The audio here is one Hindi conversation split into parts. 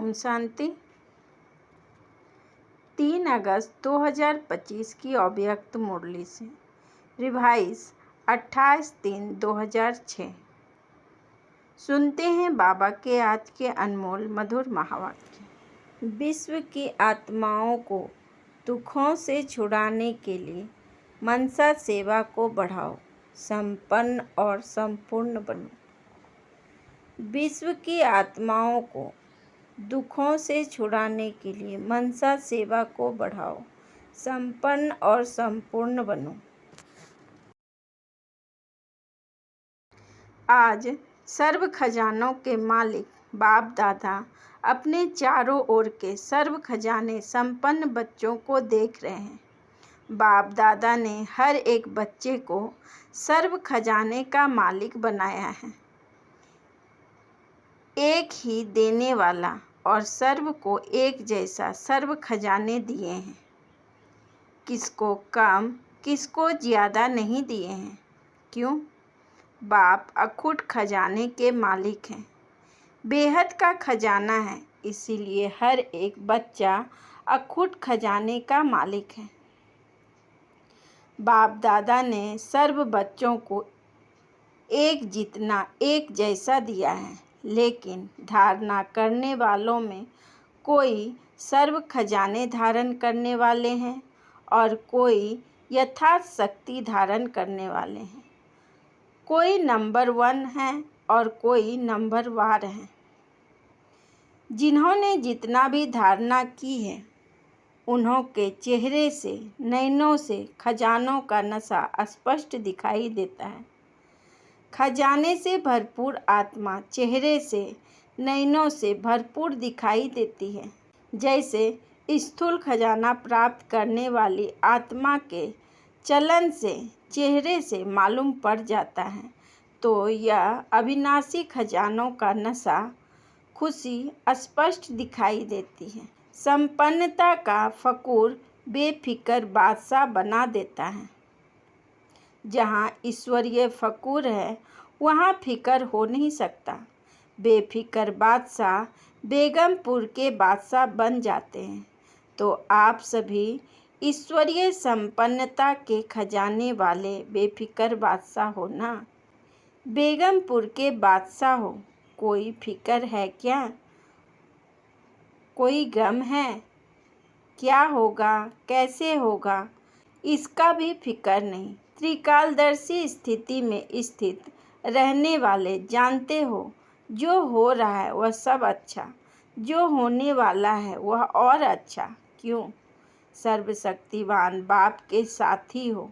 ओम शांति। 3 अगस्त 2025 की अव्यक्त मुरली से रिवाइज 28/3/2006। सुनते हैं बाबा के आज के अनमोल मधुर महावाक्य। विश्व की आत्माओं को दुखों से छुड़ाने के लिए मनसा सेवा को बढ़ाओ, संपन्न और संपूर्ण बनो। विश्व की आत्माओं को दुखों से छुड़ाने के लिए मनसा सेवा को बढ़ाओ, संपन्न और संपूर्ण बनो। आज सर्व खजानों के मालिक बाप दादा अपने चारों ओर के सर्व खजाने संपन्न बच्चों को देख रहे हैं। बाप दादा ने हर एक बच्चे को सर्व खजाने का मालिक बनाया है। एक ही देने वाला और सर्व को एक जैसा सर्व खजाने दिए हैं। किसको कम किसको ज़्यादा नहीं दिए हैं। क्यों? बाप अखुट खजाने के मालिक हैं। बेहद का खजाना है, इसीलिए हर एक बच्चा अखुट खजाने का मालिक है। बाप दादा ने सर्व बच्चों को एक जितना एक जैसा दिया है, लेकिन धारणा करने वालों में कोई सर्व खजाने धारण करने वाले हैं और कोई यथार्थ शक्ति धारण करने वाले हैं। कोई नंबर 1 है और कोई नंबर वार है। जिन्होंने जितना भी धारणा की है, उन्हों के चेहरे से नयनों से खजानों का नशा स्पष्ट दिखाई देता है। खजाने से भरपूर आत्मा चेहरे से नयनों से भरपूर दिखाई देती है। जैसे स्थूल खजाना प्राप्त करने वाली आत्मा के चलन से चेहरे से मालूम पड़ जाता है, तो यह अविनाशी खजानों का नशा खुशी स्पष्ट दिखाई देती है। संपन्नता का फकूर बेफिक्र बादशाह बना देता है। जहाँ ईश्वरीय फकूर है, वहाँ फिक्र हो नहीं सकता। बेफिक्र बादशाह बेगमपुर के बादशाह बन जाते हैं। तो आप सभी ईश्वरीय संपन्नता के खजाने वाले बेफिक्र बादशाह हो ना। बेगमपुर के बादशाह हो, कोई फिक्र है क्या? कोई गम है? क्या होगा, कैसे होगा, इसका भी फिक्र नहीं। त्रिकालदर्शी स्थिति में स्थित रहने वाले जानते हो, जो हो रहा है वह सब अच्छा, जो होने वाला है वह और अच्छा। क्यों? सर्वशक्तिवान बाप के साथी हो,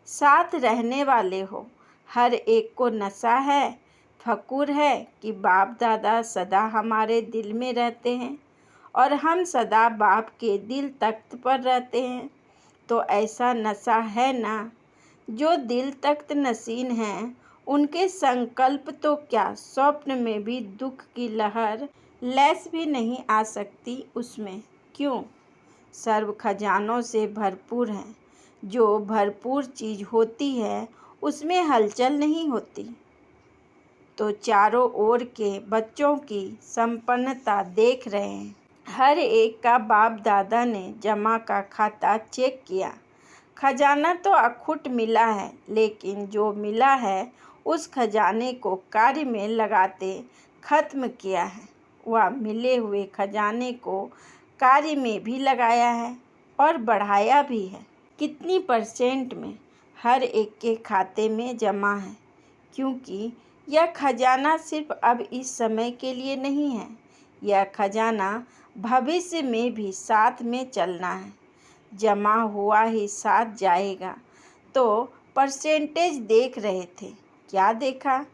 साथ रहने वाले हो। हर एक को नशा है, फकूर है कि बाप दादा सदा हमारे दिल में रहते हैं और हम सदा बाप के दिल तख्त पर रहते हैं। तो ऐसा नशा है ना। जो दिल तख्त नशीन हैं, उनके संकल्प तो क्या स्वप्न में भी दुख की लहर लैस भी नहीं आ सकती उसमें। क्यों? सर्व खजानों से भरपूर हैं। जो भरपूर चीज़ होती है, उसमें हलचल नहीं होती। तो चारों ओर के बच्चों की संपन्नता देख रहे हैं। हर एक का बाप दादा ने जमा का खाता चेक किया। खजाना तो अखुट मिला है, लेकिन जो मिला है उस खजाने को कार्य में लगाते खत्म किया है। वह मिले हुए खजाने को कार्य में भी लगाया है और बढ़ाया भी है। कितनी % में हर एक के खाते में जमा है। क्योंकि यह खजाना सिर्फ अब इस समय के लिए नहीं है। यह खजाना भविष्य में भी साथ में चलना है। जमा हुआ ही साथ जाएगा। तो % देख रहे थे, क्या देखा?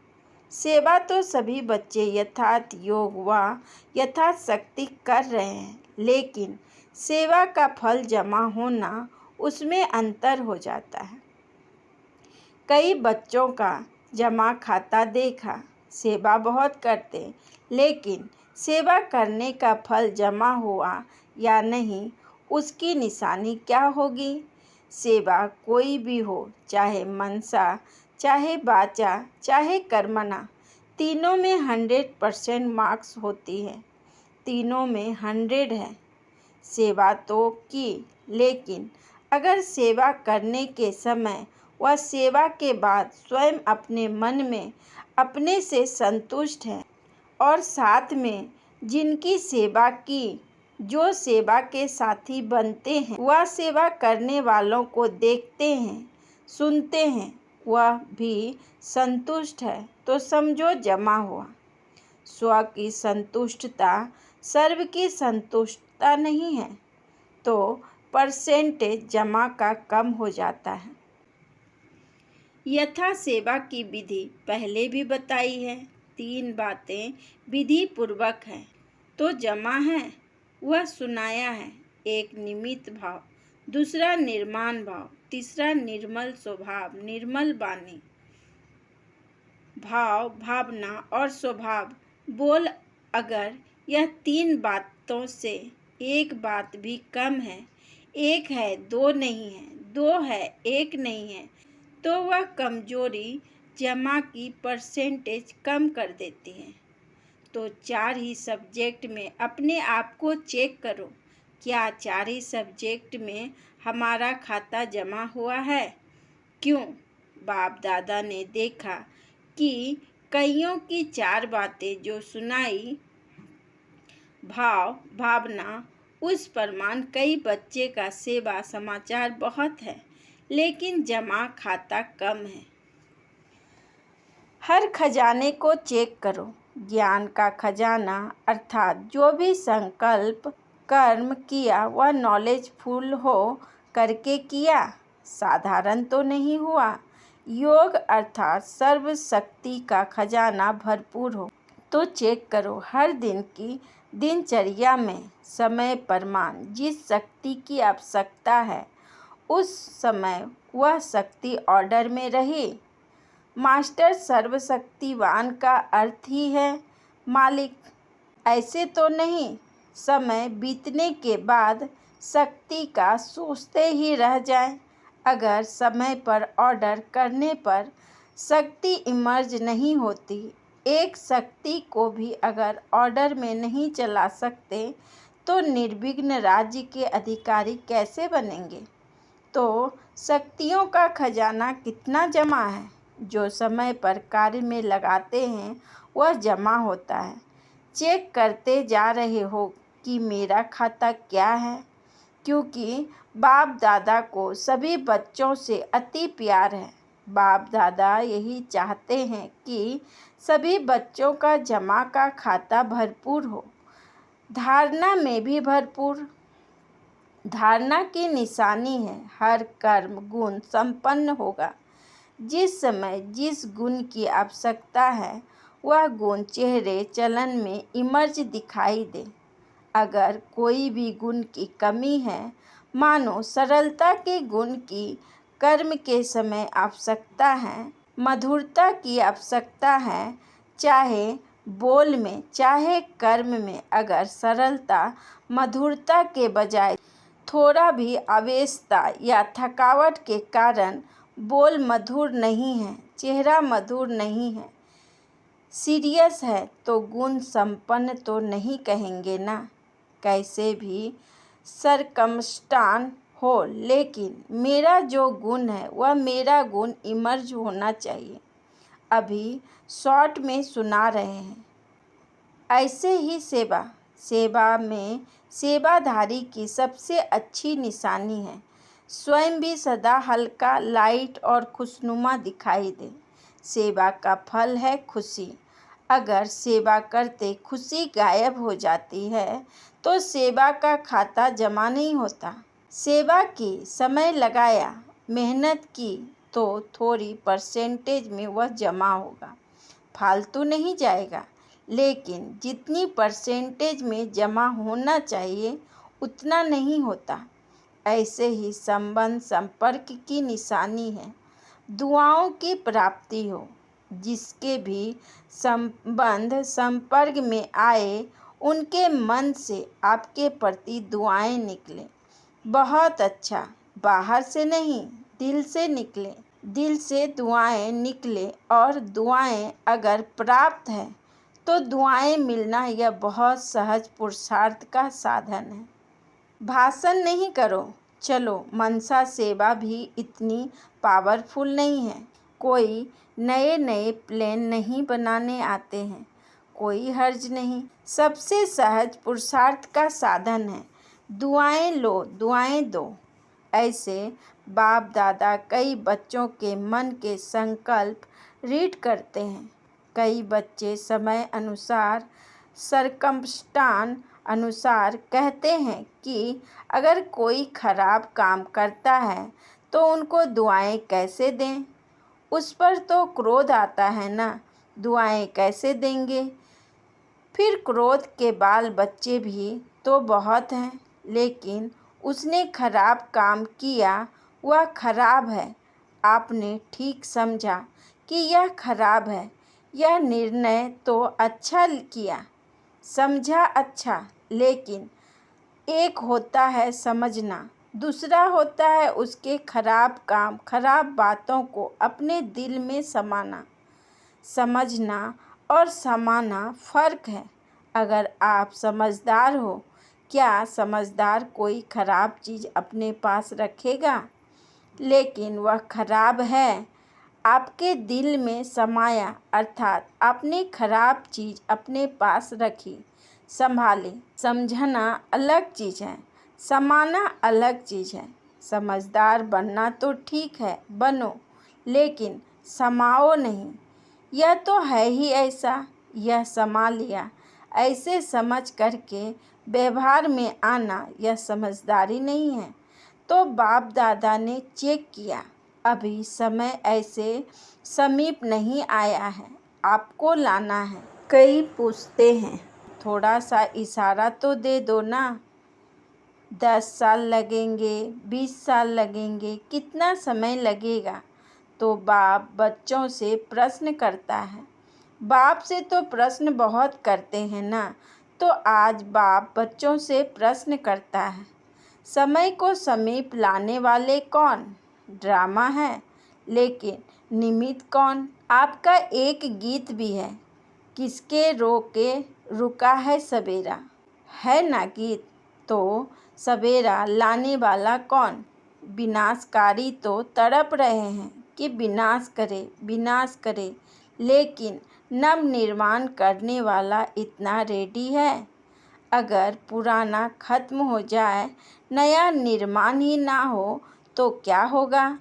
सेवा तो सभी बच्चे यथार्थ योग व यथार्थ शक्ति कर रहे हैं, लेकिन सेवा का फल जमा होना, उसमें अंतर हो जाता है। कई बच्चों का जमा खाता देखा, सेवा बहुत करते, लेकिन सेवा करने का फल जमा हुआ या नहीं, उसकी निशानी क्या होगी? सेवा कोई भी हो, चाहे मनसा, चाहे वाचा, चाहे कर्मणा, तीनों में 100% मार्क्स होती है। तीनों में 100 है। सेवा तो की, लेकिन अगर सेवा करने के समय व सेवा के बाद स्वयं अपने मन में अपने से संतुष्ट है और साथ में जिनकी सेवा की, जो सेवा के साथी बनते हैं, वह सेवा करने वालों को देखते हैं, सुनते हैं, वह भी संतुष्ट है, तो समझो जमा हुआ। स्व की संतुष्टता सर्व की संतुष्टता नहीं है, तो परसेंटेज जमा का कम हो जाता है। यथा सेवा की विधि पहले भी बताई है। 3 बातें विधि पूर्वक है तो जमा है, वह सुनाया है। एक निमित्त भाव, दूसरा निर्माण भाव, तीसरा निर्मल स्वभाव, निर्मल वाणी। भाव, भावना और स्वभाव बोल अगर यह 3 बातों से एक बात भी कम है, 1 है 2 नहीं है, 2 है 1 नहीं है, तो वह कमजोरी जमा की परसेंटेज कम कर देती है। तो 4 ही सब्जेक्ट में अपने आप को चेक करो, क्या 4 ही सब्जेक्ट में हमारा खाता जमा हुआ है? क्यों? बाप दादा ने देखा कि कईयों की 4 बातें जो सुनाई, भाव, भावना, उस प्रमाण कई बच्चे का सेवा समाचार बहुत है, लेकिन जमा खाता कम है। हर खजाने को चेक करो। ज्ञान का खजाना अर्थात जो भी संकल्प कर्म किया वह नॉलेजफुल हो करके किया, साधारण तो नहीं हुआ। योग अर्थात सर्वशक्ति का खजाना भरपूर हो तो चेक करो। हर दिन की दिनचर्या में समय प्रमाण जिस शक्ति की आवश्यकता है उस समय वह शक्ति ऑर्डर में रही। मास्टर सर्वशक्तिवान का अर्थ ही है मालिक, ऐसे तो नहीं समय बीतने के बाद शक्ति का सोचते ही रह जाए। अगर समय पर ऑर्डर करने पर शक्ति इमर्ज नहीं होती, एक शक्ति को भी अगर ऑर्डर में नहीं चला सकते तो निर्विघ्न राज्य के अधिकारी कैसे बनेंगे? तो शक्तियों का खजाना कितना जमा है? जो समय पर कार्य में लगाते हैं वह जमा होता है। चेक करते जा रहे हो कि मेरा खाता क्या है, क्योंकि बाप दादा को सभी बच्चों से अति प्यार है। बाप दादा यही चाहते हैं कि सभी बच्चों का जमा का खाता भरपूर हो, धारणा में भी भरपूर। धारणा की निशानी है हर कर्म गुण संपन्न होगा। जिस समय जिस गुण की आवश्यकता है वह गुण चेहरे चलन में इमर्ज दिखाई दे। अगर कोई भी गुण की कमी है, मानो सरलता के गुण की कर्म के समय आवश्यकता है, मधुरता की आवश्यकता है, चाहे बोल में चाहे कर्म में, अगर सरलता मधुरता के बजाय थोड़ा भी आवेशता या थकावट के कारण बोल मधुर नहीं है, चेहरा मधुर नहीं है, सीरियस है, तो गुण संपन्न तो नहीं कहेंगे ना। कैसे भी सरकमस्टांस हो, लेकिन मेरा जो गुण है वह मेरा गुण इमर्ज होना चाहिए। अभी शॉर्ट में सुना रहे हैं। ऐसे ही सेवा में सेवाधारी की सबसे अच्छी निशानी है स्वयं भी सदा हल्का, लाइट और खुशनुमा दिखाई दे। सेवा का फल है खुशी। अगर सेवा करते खुशी गायब हो जाती है तो सेवा का खाता जमा नहीं होता। सेवा की, समय लगाया, मेहनत की तो थोड़ी परसेंटेज में वह जमा होगा, फालतू नहीं जाएगा, लेकिन जितनी परसेंटेज में जमा होना चाहिए उतना नहीं होता। ऐसे ही संबंध संपर्क की निशानी है दुआओं की प्राप्ति हो। जिसके भी संबंध संपर्क में आए उनके मन से आपके प्रति दुआएं निकले। बहुत अच्छा, बाहर से नहीं दिल से निकले। दिल से दुआएं निकले और दुआएं अगर प्राप्त है तो दुआएं मिलना यह बहुत सहज पुरुषार्थ का साधन है। भाषण नहीं करो, चलो मनसा सेवा भी इतनी पावरफुल नहीं है। कोई नए नए प्लान नहीं बनाने आते हैं, कोई हर्ज नहीं। सबसे सहज पुरुषार्थ का साधन है दुआएं लो, दुआएं दो। ऐसे बाप दादा कई बच्चों के मन के संकल्प रीड करते हैं। कई बच्चे समय अनुसार, सरकमस्टांस अनुसार कहते हैं कि अगर कोई खराब काम करता है तो उनको दुआएं कैसे दें। उस पर तो क्रोध आता है ना, दुआएं कैसे देंगे। फिर क्रोध के बाल बच्चे भी तो बहुत हैं, लेकिन उसने खराब काम किया, वह खराब है। आपने ठीक समझा कि यह खराब है। यह निर्णय तो अच्छा किया, समझा अच्छा, लेकिन एक होता है समझना, दूसरा होता है उसके खराब काम, खराब बातों को अपने दिल में समाना। समझना और समाना फ़र्क है। अगर आप समझदार हो, क्या समझदार कोई खराब चीज़ अपने पास रखेगा? लेकिन वह खराब है, आपके दिल में समाया, अर्थात आपने खराब चीज़ अपने पास रखी, संभाली। समझना अलग चीज़ है, समाना अलग चीज़ है। समझदार बनना तो ठीक है, बनो, लेकिन समाओ नहीं। यह तो है ही ऐसा, यह समा लिया। ऐसे समझ करके व्यवहार में आना यह समझदारी नहीं है। तो बाप दादा ने चेक किया, अभी समय ऐसे समीप नहीं आया है, आपको लाना है। कई पूछते हैं, थोड़ा सा इशारा तो दे दो ना। 10 साल लगेंगे, 20 साल लगेंगे, कितना समय लगेगा? तो बाप बच्चों से प्रश्न करता है। बाप से तो प्रश्न बहुत करते हैं ना, तो आज बाप बच्चों से प्रश्न करता है। समय को समीप लाने वाले कौन? ड्रामा है, लेकिन निमित्त कौन? आपका एक गीत भी है, किसके रोके रुका है सवेरा, है ना गीत? तो सवेरा लाने वाला कौन? विनाशकारी तो तड़प रहे हैं कि विनाश करे, विनाश करे, लेकिन नव निर्माण करने वाला इतना रेडी है। अगर पुराना खत्म हो जाए, नया निर्माण ही ना हो तो क्या होगा?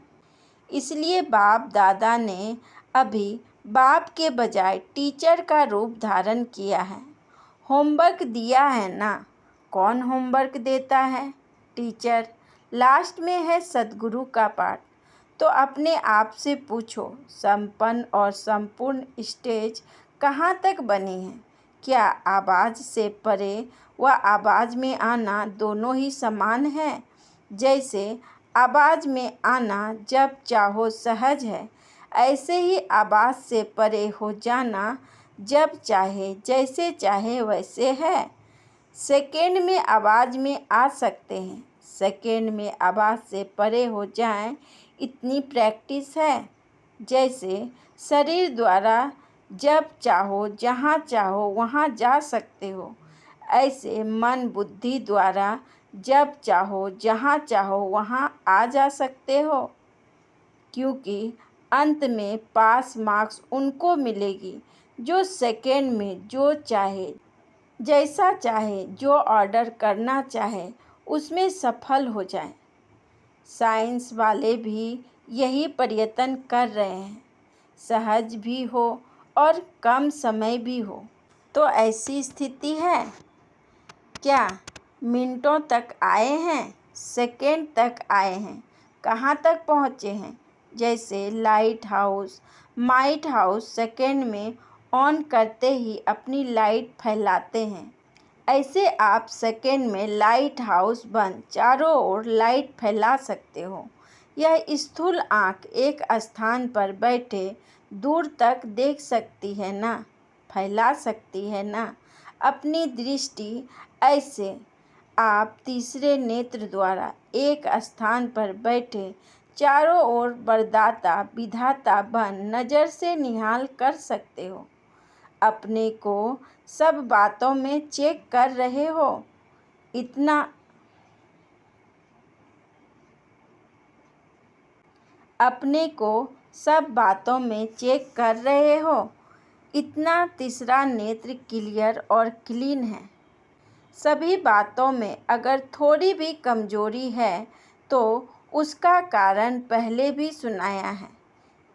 इसलिए बाप दादा ने अभी बाप के बजाय टीचर का रूप धारण किया है। होमवर्क दिया है ना। कौन होमवर्क देता है? टीचर। लास्ट में है सद्गुरु का पाठ। तो अपने आप से पूछो, संपन्न और संपूर्ण स्टेज कहाँ तक बनी है? क्या आवाज़ से परे व आवाज़ में आना दोनों ही समान है? जैसे आवाज़ में आना जब चाहो सहज है, ऐसे ही आवाज़ से परे हो जाना जब चाहे, जैसे चाहे वैसे है। सेकेंड में आवाज़ में आ सकते हैं, सेकेंड में आवाज़ से परे हो जाएं, इतनी प्रैक्टिस है। जैसे शरीर द्वारा जब चाहो जहाँ चाहो वहाँ जा सकते हो, ऐसे मन बुद्धि द्वारा जब चाहो जहाँ चाहो वहाँ आ जा सकते हो। क्योंकि अंत में पास मार्क्स उनको मिलेगी जो सेकेंड में जो चाहे, जैसा चाहे, जो ऑर्डर करना चाहे उसमें सफल हो जाए। साइंस वाले भी यही प्रयत्न कर रहे हैं, सहज भी हो और कम समय भी हो। तो ऐसी स्थिति है क्या? मिनटों तक आए हैं, सेकेंड तक आए हैं, कहाँ तक पहुँचे हैं? जैसे light house, might house second में ऑन करते ही अपनी लाइट फैलाते हैं, ऐसे आप सेकेंड में लाइट हाउस बंद चारों ओर लाइट फैला सकते हो। यह स्थूल आँख एक स्थान पर बैठे दूर तक देख सकती है ना, फैला सकती है ना अपनी दृष्टि। ऐसे आप तीसरे नेत्र द्वारा एक स्थान पर बैठे चारों ओर वरदाता विधाता बन नज़र से निहाल कर सकते हो। अपने को सब बातों में चेक कर रहे हो। इतना अपने को सब बातों में चेक कर रहे हो। इतना तीसरा नेत्र क्लियर और क्लीन है। सभी बातों में अगर थोड़ी भी कमजोरी है तो उसका कारण पहले भी सुनाया है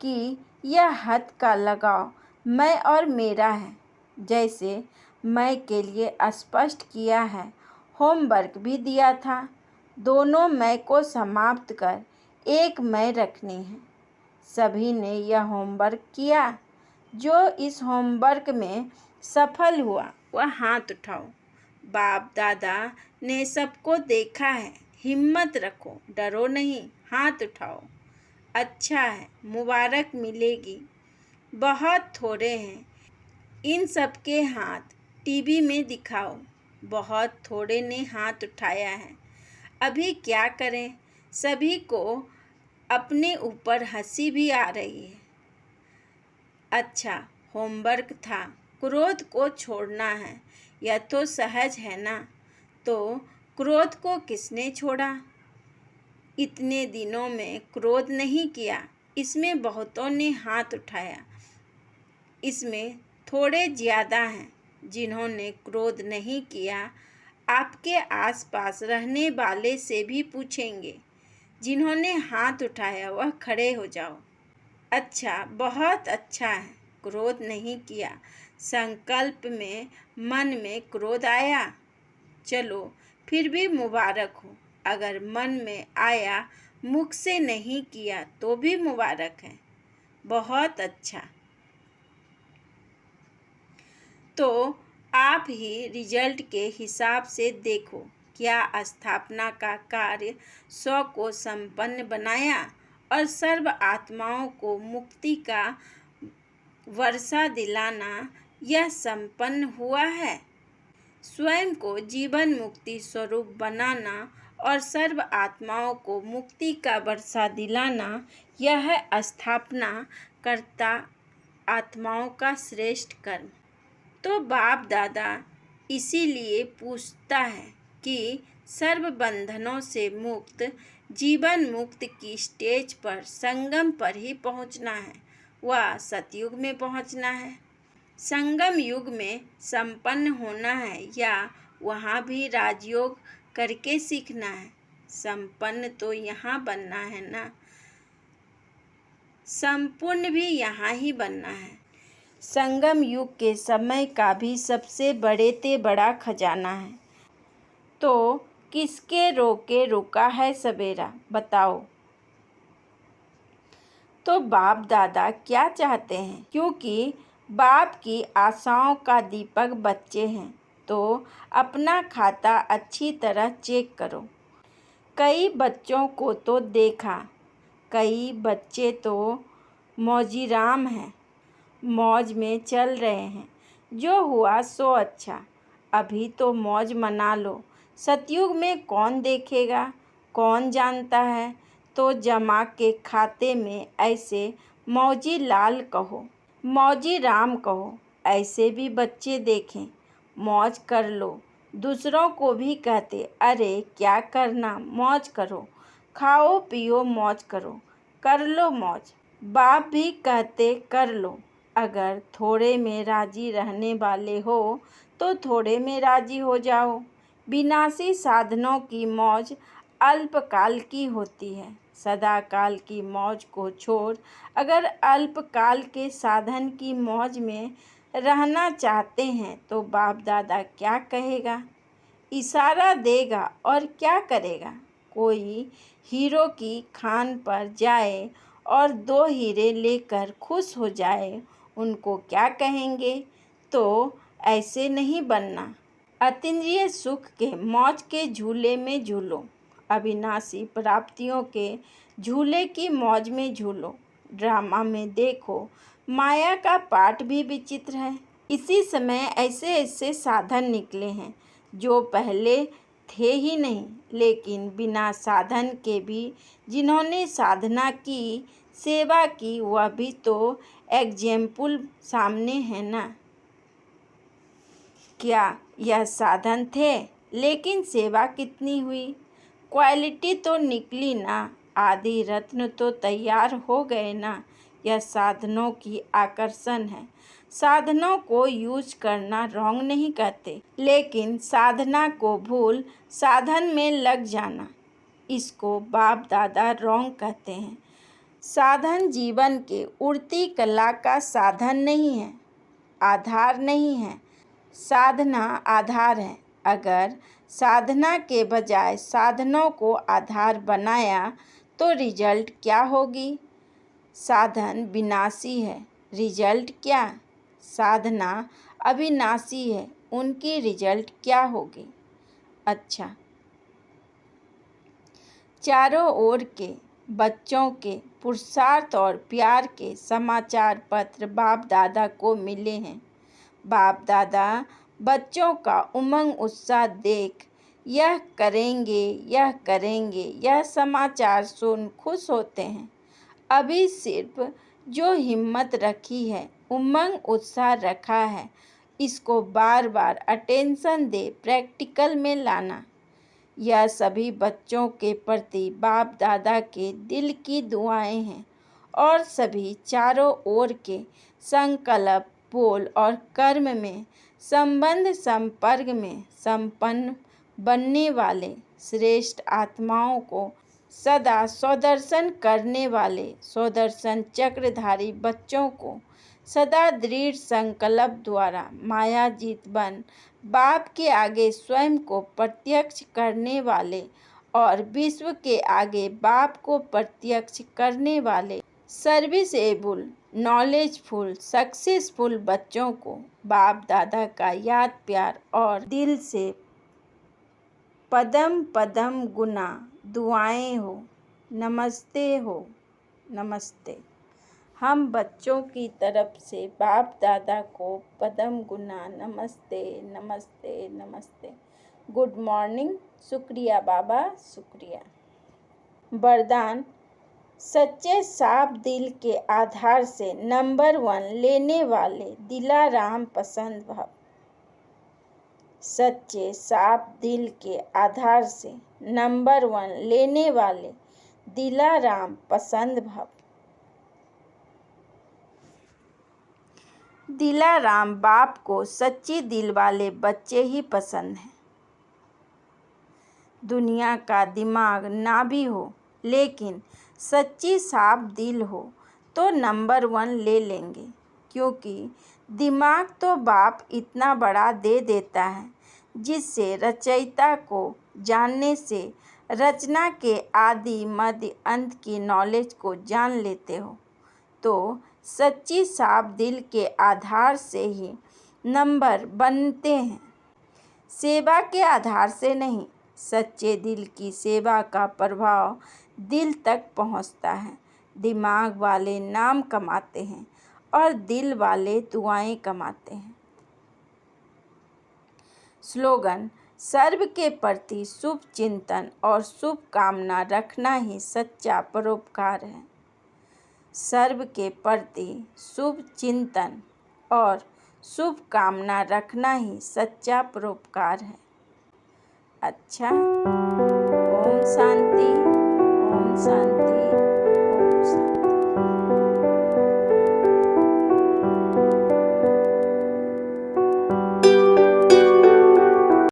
कि यह हद का लगाव मैं और मेरा है। जैसे मैं के लिए स्पष्ट किया है, होमवर्क भी दिया था। दोनों मैं को समाप्त कर एक मैं रखनी है। सभी ने यह होमवर्क किया। जो इस होमवर्क में सफल हुआ वह हाथ उठाओ। बाप दादा ने सबको देखा है। हिम्मत रखो, डरो नहीं, हाथ उठाओ। अच्छा है, मुबारक मिलेगी। बहुत थोड़े हैं, इन सबके हाथ टीवी में दिखाओ। बहुत थोड़े ने हाथ उठाया है। अभी क्या करें? सभी को अपने ऊपर हंसी भी आ रही है। अच्छा, होमवर्क था, क्रोध को छोड़ना है। यह तो सहज है ना? तो क्रोध को किसने छोड़ा? इतने दिनों में क्रोध नहीं किया। इसमें बहुतों ने हाथ उठाया। इसमें थोड़े ज़्यादा हैं जिन्होंने क्रोध नहीं किया। आपके आसपास रहने वाले से भी पूछेंगे। जिन्होंने हाथ उठाया वह खड़े हो जाओ। अच्छा, बहुत अच्छा है, क्रोध नहीं किया। संकल्प में मन में क्रोध आया। चलो, फिर भी मुबारक हो। अगर मन में आया, मुख से नहीं किया तो भी मुबारक है। बहुत अच्छा। तो आप ही रिजल्ट के हिसाब से देखो, क्या स्थापना का कार्य 100 को संपन्न बनाया और सर्व आत्माओं को मुक्ति का वर्षा दिलाना यह संपन्न हुआ है। स्वयं को जीवन मुक्ति स्वरूप बनाना और सर्व आत्माओं को मुक्ति का वर्षा दिलाना यह है स्थापना कर्ता आत्माओं का श्रेष्ठ कर्म। तो बाप दादा इसीलिए पूछता है कि सर्व बंधनों से मुक्त जीवन मुक्त की स्टेज पर संगम पर ही पहुंचना है। वह सतयुग में पहुंचना है। संगम युग में संपन्न होना है या वहाँ भी राजयोग करके सीखना है। संपन्न तो यहाँ बनना है ना, संपूर्ण भी यहाँ ही बनना है। संगम युग के समय का भी सबसे बड़े ते बड़ा खजाना है। तो किसके रोके रुका है सवेरा, बताओ। तो बाप दादा क्या चाहते हैं? क्योंकि बाप की आशाओं का दीपक बच्चे हैं, तो अपना खाता अच्छी तरह चेक करो। कई बच्चों को तो देखा, कई बच्चे तो मौजीराम हैं, मौज में चल रहे हैं। जो हुआ सो अच्छा, अभी तो मौज मना लो। सतयुग में कौन देखेगा, कौन जानता है। तो जमा के खाते में ऐसे मौजी लाल कहो, मौजी राम कहो, ऐसे भी बच्चे देखें। मौज कर लो। दूसरों को भी कहते, अरे क्या करना, मौज करो, खाओ पियो मौज करो, कर लो मौज। बाप भी कहते कर लो। अगर थोड़े में राजी रहने वाले हो तो थोड़े में राजी हो जाओ। विनाशी साधनों की मौज अल्पकाल की होती है। सदाकाल की मौज को छोड़ अगर अल्पकाल के साधन की मौज में रहना चाहते हैं तो बाप दादा क्या कहेगा? इशारा देगा और क्या करेगा? कोई हीरो की खान पर जाए और 2 हीरे लेकर खुश हो जाए, उनको क्या कहेंगे? तो ऐसे नहीं बनना। अतीन्द्रिय सुख के मौज के झूले में झूलो, अविनाशी प्राप्तियों के झूले की मौज में झूलो। ड्रामा में देखो, माया का पाठ भी विचित्र है। इसी समय ऐसे ऐसे साधन निकले हैं जो पहले थे ही नहीं, लेकिन बिना साधन के भी जिन्होंने साधना की, सेवा की, वह भी तो एग्जाम्पल सामने है ना। क्या यह साधन थे? लेकिन सेवा कितनी हुई? क्वालिटी तो निकली ना, आदि रत्न तो तैयार हो गए ना। यह साधनों की आकर्षण है। साधनों को यूज करना रॉन्ग नहीं कहते, लेकिन साधना को भूल साधन में लग जाना, इसको बाप दादा रॉन्ग कहते हैं। साधन जीवन के उड़ती कला का साधन नहीं है, आधार नहीं है। साधना आधार है। अगर साधना के बजाय साधनों को आधार बनाया तो रिजल्ट क्या होगी? साधन विनाशी है, रिजल्ट क्या? साधना अविनाशी है, उनकी रिजल्ट क्या होगी? अच्छा, चारों ओर के बच्चों के पुरुषार्थ और प्यार के समाचार पत्र बाप दादा को मिले हैं। बाप दादा बच्चों का उमंग उत्साह देख यह करेंगे, यह करेंगे, यह समाचार सुन खुश होते हैं। अभी सिर्फ जो हिम्मत रखी है, उमंग उत्साह रखा है, इसको बार बार अटेंशन दे प्रैक्टिकल में लाना। यह सभी बच्चों के प्रति बाप दादा के दिल की दुआएं हैं और सभी चारों ओर के संकल्प, बोल और कर्म में संबंध संपर्क में संपन्न बनने वाले श्रेष्ठ आत्माओं को सदा स्वदर्शन करने वाले स्वदर्शन चक्रधारी बच्चों को सदा दृढ़ संकल्प द्वारा मायाजीत बन बाप के आगे स्वयं को प्रत्यक्ष करने वाले और विश्व के आगे बाप को प्रत्यक्ष करने वाले सर्विसेबल, नॉलेजफुल, सक्सेसफुल बच्चों को बाप दादा का याद प्यार और दिल से पदम पदम गुना दुआएं हो। नमस्ते हो, नमस्ते। हम बच्चों की तरफ से बाप दादा को पदम गुना नमस्ते, नमस्ते, नमस्ते। Good morning. शुक्रिया बाबा, शुक्रिया। वरदान: सच्चे साफ दिल के आधार से नंबर 1 लेने वाले दिलाराम पसंद भव। सच्चे साफ दिल के आधार से नंबर 1 लेने वाले दिलाराम पसंद भव। दिलाराम बाप को सच्ची दिल वाले बच्चे ही पसंद हैं। दुनिया का दिमाग ना भी हो, लेकिन सच्ची साफ दिल हो तो नंबर 1 ले लेंगे, क्योंकि दिमाग तो बाप इतना बड़ा दे देता है जिससे रचयिता को जानने से रचना के आदि मध्य अंत की नॉलेज को जान लेते हो। तो सच्ची साफ दिल के आधार से ही नंबर बनते हैं, सेवा के आधार से नहीं। सच्चे दिल की सेवा का प्रभाव दिल तक पहुंचता है। दिमाग वाले नाम कमाते हैं और दिल वाले दुआएं कमाते हैं। स्लोगन: सर्व के प्रति शुभ चिंतन और शुभ कामना रखना ही सच्चा परोपकार है। सर्व के प्रति शुभ चिंतन और शुभ कामना रखना ही सच्चा परोपकार है। अच्छा, ओम शांति, ओम शांति।